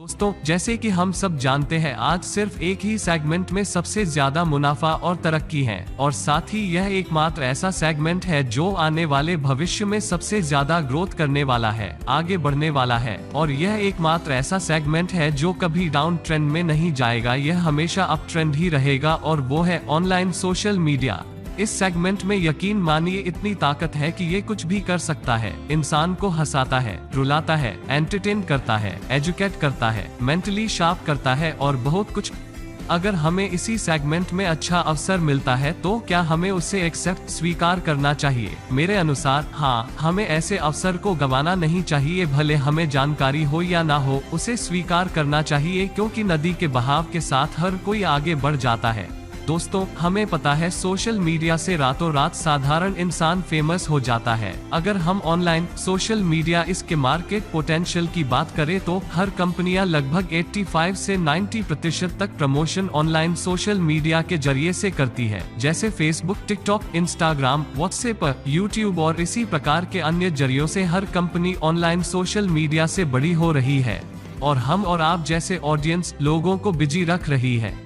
दोस्तों, जैसे कि हम सब जानते हैं, आज सिर्फ एक ही सेगमेंट में सबसे ज्यादा मुनाफा और तरक्की है, और साथ ही यह एकमात्र ऐसा सेगमेंट है जो आने वाले भविष्य में सबसे ज्यादा ग्रोथ करने वाला है, आगे बढ़ने वाला है। और यह एकमात्र ऐसा सेगमेंट है जो कभी डाउन ट्रेंड में नहीं जाएगा, यह हमेशा अप ट्रेंड ही रहेगा, और वो है ऑनलाइन सोशल मीडिया। इस सेगमेंट में यकीन मानिए इतनी ताकत है कि ये कुछ भी कर सकता है। इंसान को हंसाता है, रुलाता है, एंटरटेन करता है, एजुकेट करता है, मेंटली शार्प करता है और बहुत कुछ। अगर हमें इसी सेगमेंट में अच्छा अवसर मिलता है तो क्या हमें उसे एक्सेप्ट स्वीकार करना चाहिए? मेरे अनुसार हाँ, हमें ऐसे अवसर को गंवाना नहीं चाहिए, भले हमें जानकारी हो या ना हो, उसे स्वीकार करना चाहिए, क्योंकि नदी के बहाव के साथ हर कोई आगे बढ़ जाता है। दोस्तों, हमें पता है सोशल मीडिया से रातों रात साधारण इंसान फेमस हो जाता है। अगर हम ऑनलाइन सोशल मीडिया इसके मार्केट पोटेंशियल की बात करें तो हर कंपनियां लगभग 85 से 90% तक प्रमोशन ऑनलाइन सोशल मीडिया के जरिए से करती है, जैसे Facebook, TikTok, Instagram, WhatsApp, YouTube और इसी प्रकार के अन्य जरियों से हर कंपनी ऑनलाइन सोशल मीडिया से बड़ी हो रही है और हम और आप जैसे ऑडियंस लोगों को बिजी रख रही है।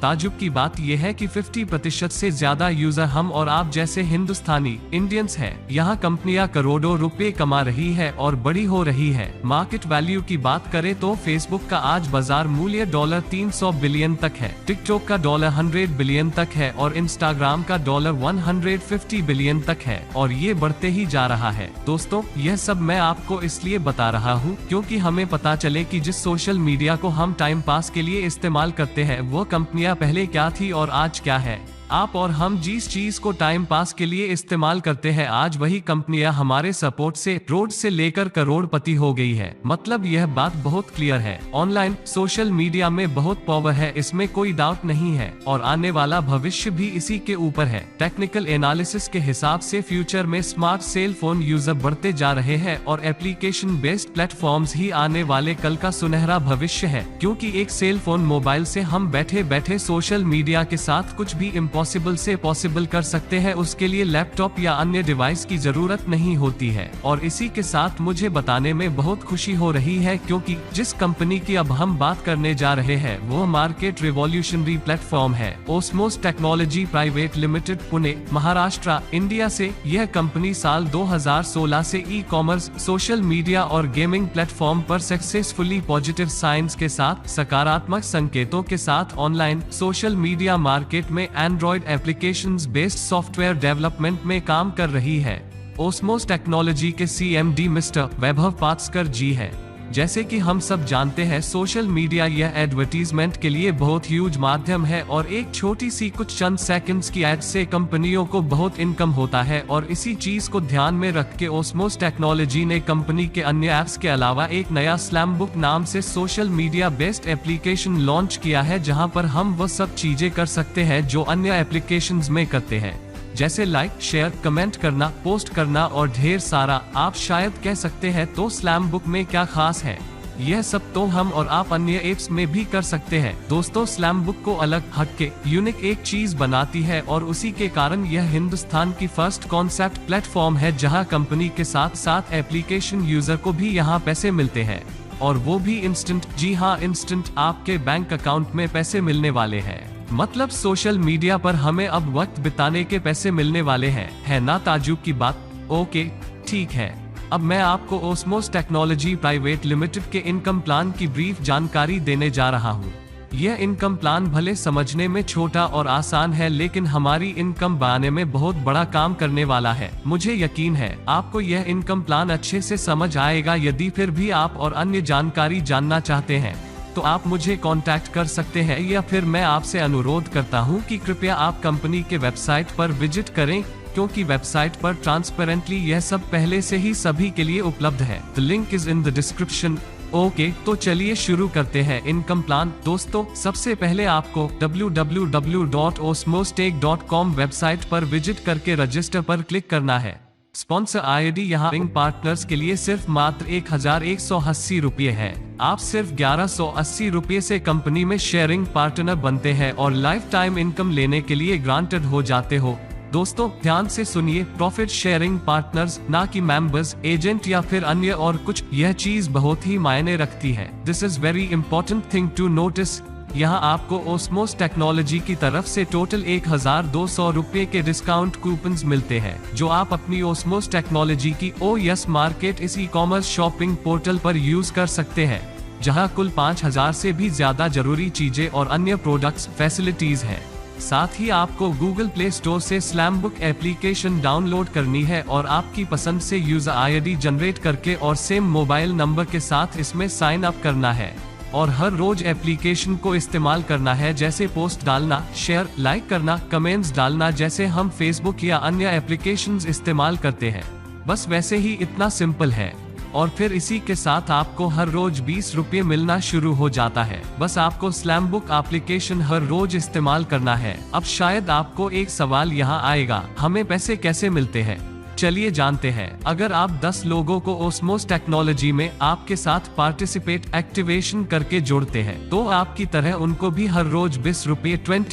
ताजुब की बात यह है कि 50% से ज्यादा यूजर हम और आप जैसे हिंदुस्तानी इंडियंस हैं। यहाँ कंपनियां करोड़ों रुपए कमा रही है और बड़ी हो रही है। मार्केट वैल्यू की बात करें तो फेसबुक का आज बाजार मूल्य $300 बिलियन तक है, टिकटॉक का $100 बिलियन तक है और इंस्टाग्राम का $150 बिलियन तक है, और ये बढ़ते ही जा रहा है। दोस्तों, यह सब मैं आपको इसलिए बता रहा हूँ क्योंकि हमें पता चले कि जिस सोशल मीडिया को हम टाइम पास के लिए इस्तेमाल करते हैं वो कंपनियां पहले क्या थी और आज क्या है। आप और हम जिस चीज को टाइम पास के लिए इस्तेमाल करते हैं, आज वही कंपनियां हमारे सपोर्ट से रोड से लेकर करोड़पति हो गई है। मतलब यह बात बहुत क्लियर है, ऑनलाइन सोशल मीडिया में बहुत पावर है, इसमें कोई डाउट नहीं है, और आने वाला भविष्य भी इसी के ऊपर है। टेक्निकल एनालिसिस के हिसाब से फ्यूचर में स्मार्ट सेल फोन यूजर बढ़ते जा रहे हैं और एप्लीकेशन बेस्ड प्लेटफॉर्म्स ही आने वाले कल का सुनहरा भविष्य है, क्योंकि एक सेल फोन मोबाइल से हम बैठे बैठे सोशल मीडिया के साथ कुछ भी पॉसिबल से पॉसिबल कर सकते हैं। उसके लिए लैपटॉप या अन्य डिवाइस की जरूरत नहीं होती है। और इसी के साथ मुझे बताने में बहुत खुशी हो रही है क्योंकि जिस कंपनी की अब हम बात करने जा रहे हैं वो मार्केट रिवॉल्यूशनरी प्लेटफॉर्म है, ओस्मोस technology private limited, Pune, Maharashtra, India से। यह कंपनी साल 2016 से ई कॉमर्स, सोशल मीडिया और गेमिंग प्लेटफॉर्म पर सक्सेसफुली पॉजिटिव साइंस के साथ, सकारात्मक संकेतों के साथ ऑनलाइन सोशल मीडिया मार्केट में Android applications based software development में काम कर रही है। ओस्मोस टेक्नोलॉजी के CMD मिस्टर वैभव पात्सकर जी है। जैसे कि हम सब जानते हैं, सोशल मीडिया यह एडवर्टीजमेंट के लिए बहुत ह्यूज माध्यम है और एक छोटी सी कुछ चंद सेकंड्स की एड से कंपनियों को बहुत इनकम होता है। और इसी चीज को ध्यान में रख के ओस्मोस टेक्नोलॉजी ने कंपनी के अन्य एप्स के अलावा एक नया स्लैमबुक नाम से social media based application launch किया है, जहां पर हम वो सब चीजें कर सकते हैं जो अन्य एप्लीकेशंस में करते हैं, जैसे लाइक, शेयर, कमेंट करना, पोस्ट करना और ढेर सारा। आप शायद कह सकते हैं तो स्लैम बुक में क्या खास है? यह सब तो हम और आप अन्य एप्स में भी कर सकते हैं। दोस्तों, स्लैम बुक को अलग, हटके, यूनिक एक चीज बनाती है और उसी के कारण यह हिंदुस्तान की फर्स्ट कॉन्सेप्ट प्लेटफॉर्म है जहां कंपनी के साथ साथ एप्लीकेशन यूजर को भी यहां पैसे मिलते हैं, और वो भी इंस्टेंट। जी हाँ, इंस्टेंट। आपके बैंक अकाउंट में पैसे मिलने वाले हैं। मतलब सोशल मीडिया पर हमें अब वक्त बिताने के पैसे मिलने वाले हैं। है ना ताजुब की बात? ओके, ठीक है। अब मैं आपको ओस्मोस टेक्नोलॉजी प्राइवेट लिमिटेड के इनकम प्लान की ब्रीफ जानकारी देने जा रहा हूँ। यह इनकम प्लान भले समझने में छोटा और आसान है, लेकिन हमारी इनकम बढ़ाने में बहुत बड़ा काम करने वाला है। मुझे यकीन है आपको यह इनकम प्लान अच्छे से समझ आएगा। यदि फिर भी आप और अन्य जानकारी जानना चाहते हैं तो आप मुझे कांटेक्ट कर सकते हैं, या फिर मैं आपसे अनुरोध करता हूं कि कृपया आप कंपनी के वेबसाइट पर विजिट करें, क्योंकि वेबसाइट पर ट्रांसपेरेंटली यह सब पहले से ही सभी के लिए उपलब्ध है। The link is in the description. Okay, तो चलिए शुरू करते हैं इनकम प्लान। दोस्तों, सबसे पहले आपको www.osmostech.com वेबसाइट पर विजिट करके रजिस्टर पर क्लिक करना है। स्पॉन्सर ID यहाँ रिंग पार्टनर्स के लिए सिर्फ मात्र 1180 रुपये है। आप सिर्फ 1180 रुपये से कंपनी में शेयरिंग पार्टनर बनते हैं और लाइफ टाइम इनकम लेने के लिए ग्रांटेड हो जाते हो। दोस्तों ध्यान से सुनिए, प्रॉफिट शेयरिंग पार्टनर्स, ना कि मेंबर्स, एजेंट या फिर अन्य और कुछ। यह चीज बहुत ही मायने रखती है। This is very important thing to notice. यहाँ आपको ओस्मोस टेक्नोलॉजी की तरफ से टोटल 1200 रुपए के डिस्काउंट कूपन्स मिलते हैं, जो आप अपनी ओस्मोस टेक्नोलॉजी की OS मार्केट इस ई-कॉमर्स शॉपिंग पोर्टल पर यूज कर सकते हैं, जहां कुल 5000 से भी ज्यादा जरूरी चीजें और अन्य प्रोडक्ट्स फैसिलिटीज हैं। साथ ही आपको गूगल प्ले स्टोर से स्लैमबुक एप्लीकेशन डाउनलोड करनी है और आपकी पसंद से यूजर ID जनरेट करके और सेम मोबाइल नंबर के साथ इसमें साइन अप करना है और हर रोज एप्लीकेशन को इस्तेमाल करना है, जैसे पोस्ट डालना, शेयर, लाइक करना, कमेंट्स डालना, जैसे हम फेसबुक या अन्य एप्लीकेशंस इस्तेमाल करते हैं। बस वैसे ही इतना सिंपल है। और फिर इसी के साथ आपको हर रोज 20 रुपये मिलना शुरू हो जाता है। बस आपको स्लैमबुक एप्लीकेशन हर रोज इस्तेमाल करना है। अब शायद आपको एक सवाल यहाँ आएगा, हमें पैसे कैसे मिलते हैं? चलिए जानते हैं। अगर आप 10 लोगों को ओस्मोस टेक्नोलॉजी में आपके साथ पार्टिसिपेट एक्टिवेशन करके जोड़ते हैं, तो आपकी तरह उनको भी हर रोज 20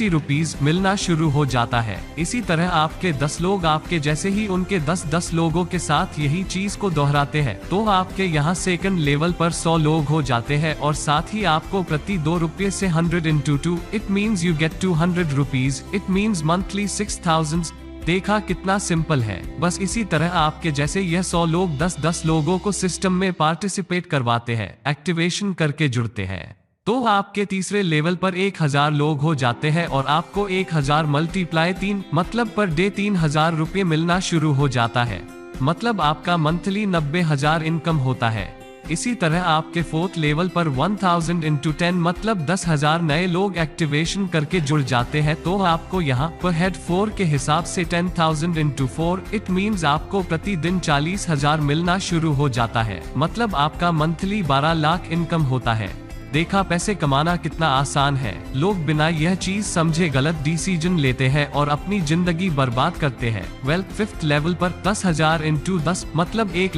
रुपीज मिलना शुरू हो जाता है। इसी तरह आपके 10 लोग आपके जैसे ही उनके 10 लोगों के साथ यही चीज को दोहराते हैं, तो आपके यहाँ सेकंड लेवल पर 100 लोग हो जाते हैं और साथ ही आपको प्रति 2 रुपये से 100 into 2, it means you get 200 rupees, it means monthly 6000। देखा कितना सिंपल है। बस इसी तरह आपके जैसे यह 100 लोग 10 लोगों को सिस्टम में पार्टिसिपेट करवाते हैं, एक्टिवेशन करके जुड़ते हैं, तो आपके तीसरे लेवल पर 1000 लोग हो जाते हैं और आपको 1000 मल्टीप्लाई 3 मतलब पर डे 3000 रुपये मिलना शुरू हो जाता है। मतलब आपका मंथली 90,000 इनकम होता है। इसी तरह आपके 4th लेवल पर 1000 into 10 मतलब 10,000 नए लोग एक्टिवेशन करके जुड़ जाते हैं, तो आपको यहाँ पर हेड 4 के हिसाब से 10,000 into 4, इट मीन्स आपको प्रतिदिन 40,000 मिलना शुरू हो जाता है। मतलब आपका मंथली 12 लाख इनकम होता है। देखा पैसे कमाना कितना आसान है। लोग बिना यह चीज समझे गलत डिसीजन लेते हैं और अपनी जिंदगी बर्बाद करते हैं। 5th लेवल पर 10,000 into 10 मतलब 1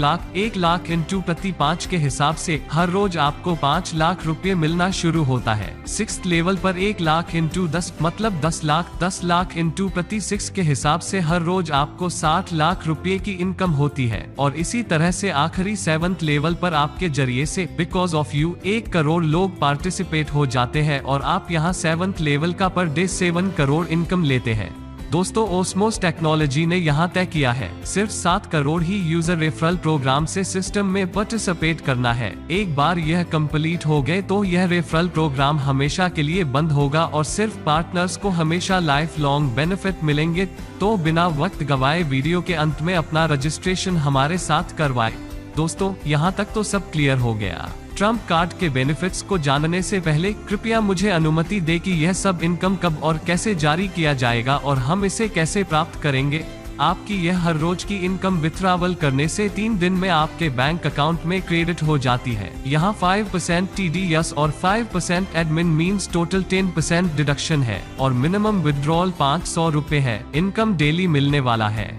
लाख into प्रति 5 के हिसाब से हर रोज आपको 5 लाख रुपए मिलना शुरू होता है। 6th लेवल पर 1 लाख into 10 मतलब 10 लाख into प्रति 6 के हिसाब से हर रोज आपको 60 लाख रुपए की इनकम होती है। और इसी तरह से आखिरी 7th लेवल पर आपके जरिए से बिकॉज ऑफ यू 1 करोड़ लोग पार्टिसिपेट हो जाते हैं और आप यहां 7th लेवल का पर डे 7 करोड़ इनकम लेते हैं। दोस्तों ओस्मोस टेक्नोलॉजी ने यहां तय किया है सिर्फ 7 करोड़ ही यूजर रेफरल प्रोग्राम से सिस्टम में पार्टिसिपेट करना है। एक बार यह कंप्लीट हो गए तो यह रेफरल प्रोग्राम हमेशा के लिए बंद होगा और सिर्फ पार्टनर्स को हमेशा लाइफ लॉन्ग बेनिफिट मिलेंगे। तो बिना वक्त गवाए वीडियो के अंत में अपना रजिस्ट्रेशन हमारे साथ करवाए। दोस्तों यहाँ तक तो सब क्लियर हो गया। ट्रम्प कार्ड के बेनिफिट्स को जानने से पहले कृपया मुझे अनुमति दे कि यह सब इनकम कब और कैसे जारी किया जाएगा और हम इसे कैसे प्राप्त करेंगे। आपकी यह हर रोज की इनकम विथड्रॉवल करने से 3 दिन में आपके बैंक अकाउंट में क्रेडिट हो जाती है। यहाँ 5% TDS और 5% एडमिन मीन्स टोटल 10% डिडक्शन है और मिनिमम विथड्रॉल 500 रुपए है। इनकम डेली मिलने वाला है।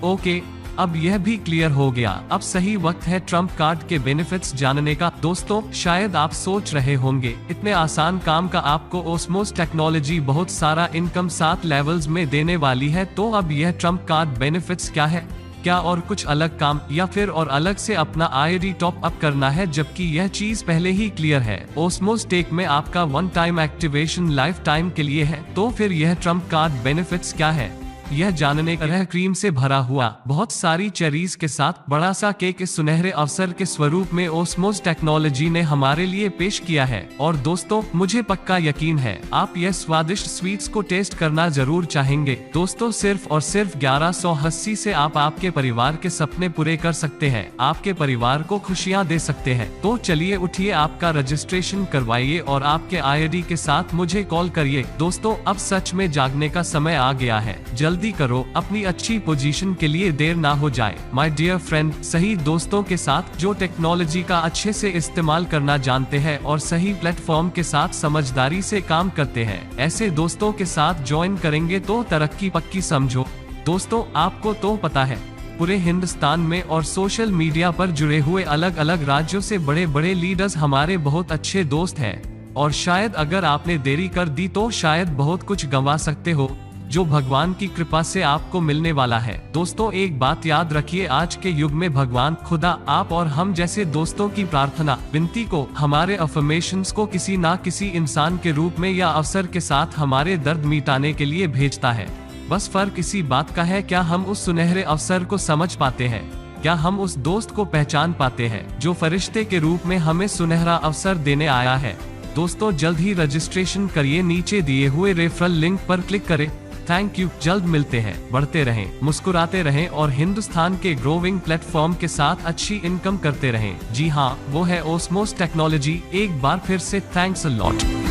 ओके, अब यह भी क्लियर हो गया। अब सही वक्त है ट्रम्प कार्ड के बेनिफिट्स जानने का। दोस्तों शायद आप सोच रहे होंगे इतने आसान काम का आपको ओस्मोस टेक्नोलॉजी बहुत सारा इनकम 7 लेवल्स में देने वाली है, तो अब यह ट्रम्प कार्ड बेनिफिट्स क्या है? क्या और कुछ अलग काम या फिर और अलग से अपना ID टॉप अप करना है? जबकि यह चीज पहले ही क्लियर है। ओस्मोस टेक में आपका 1 टाइम एक्टिवेशन लाइफ टाइम के लिए है, तो फिर यह ट्रम्प कार्ड बेनिफिट्स क्या है? यह जानने का क्रीम से भरा हुआ बहुत सारी चेरीज के साथ बड़ा सा केक इस सुनहरे अवसर के स्वरूप में ओस्मोस टेक्नोलॉजी ने हमारे लिए पेश किया है। और दोस्तों मुझे पक्का यकीन है आप यह स्वादिष्ट स्वीट्स को टेस्ट करना जरूर चाहेंगे। दोस्तों सिर्फ और सिर्फ 1180 से आप आपके परिवार के सपने पूरे कर सकते हैं, आपके परिवार को खुशियां दे सकते हैं। तो चलिए उठिए, आपका रजिस्ट्रेशन करवाइए और आपके ID के साथ मुझे कॉल करिए। दोस्तों अब सच में जागने का समय आ गया है। जल्दी करो, अपनी अच्छी पोजीशन के लिए देर ना हो जाए। माय डियर फ्रेंड, सही दोस्तों के साथ जो टेक्नोलॉजी का अच्छे से इस्तेमाल करना जानते हैं और सही प्लेटफॉर्म के साथ समझदारी से काम करते हैं, ऐसे दोस्तों के साथ ज्वाइन करेंगे तो तरक्की पक्की समझो। दोस्तों आपको तो पता है पूरे हिंदुस्तान में और सोशल मीडिया पर जुड़े हुए अलग अलग राज्यों से बड़े बड़े लीडर्स हमारे बहुत अच्छे दोस्त हैं और शायद अगर आपने देरी कर दी तो शायद बहुत कुछ गंवा सकते हो। जो भगवान की कृपा से आपको मिलने वाला है। दोस्तों, एक बात याद रखिए, आज के युग में भगवान, खुदा, आप और हम जैसे दोस्तों की प्रार्थना, विनती को, हमारे अफर्मेशंस को किसी ना किसी इंसान के रूप में या अवसर के साथ हमारे दर्द मिटाने के लिए भेजता है। बस फर्क इसी बात का है, क्या हम उस सुनहरे अवसर को समझ पाते हैं? क्या हम उस दोस्त को पहचान पाते हैं जो फरिश्ते के रूप में हमें सुनहरा अवसर देने आया है? दोस्तों, जल्द ही रजिस्ट्रेशन करिए, नीचे दिए हुए रेफरल लिंक पर क्लिक करें। थैंक यू, जल्द मिलते हैं। बढ़ते रहें, मुस्कुराते रहें और हिंदुस्तान के ग्रोविंग प्लेटफॉर्म के साथ अच्छी इनकम करते रहें। जी हाँ, वो है ओस्मोस टेक्नोलॉजी। एक बार फिर से थैंक्स अ लॉट।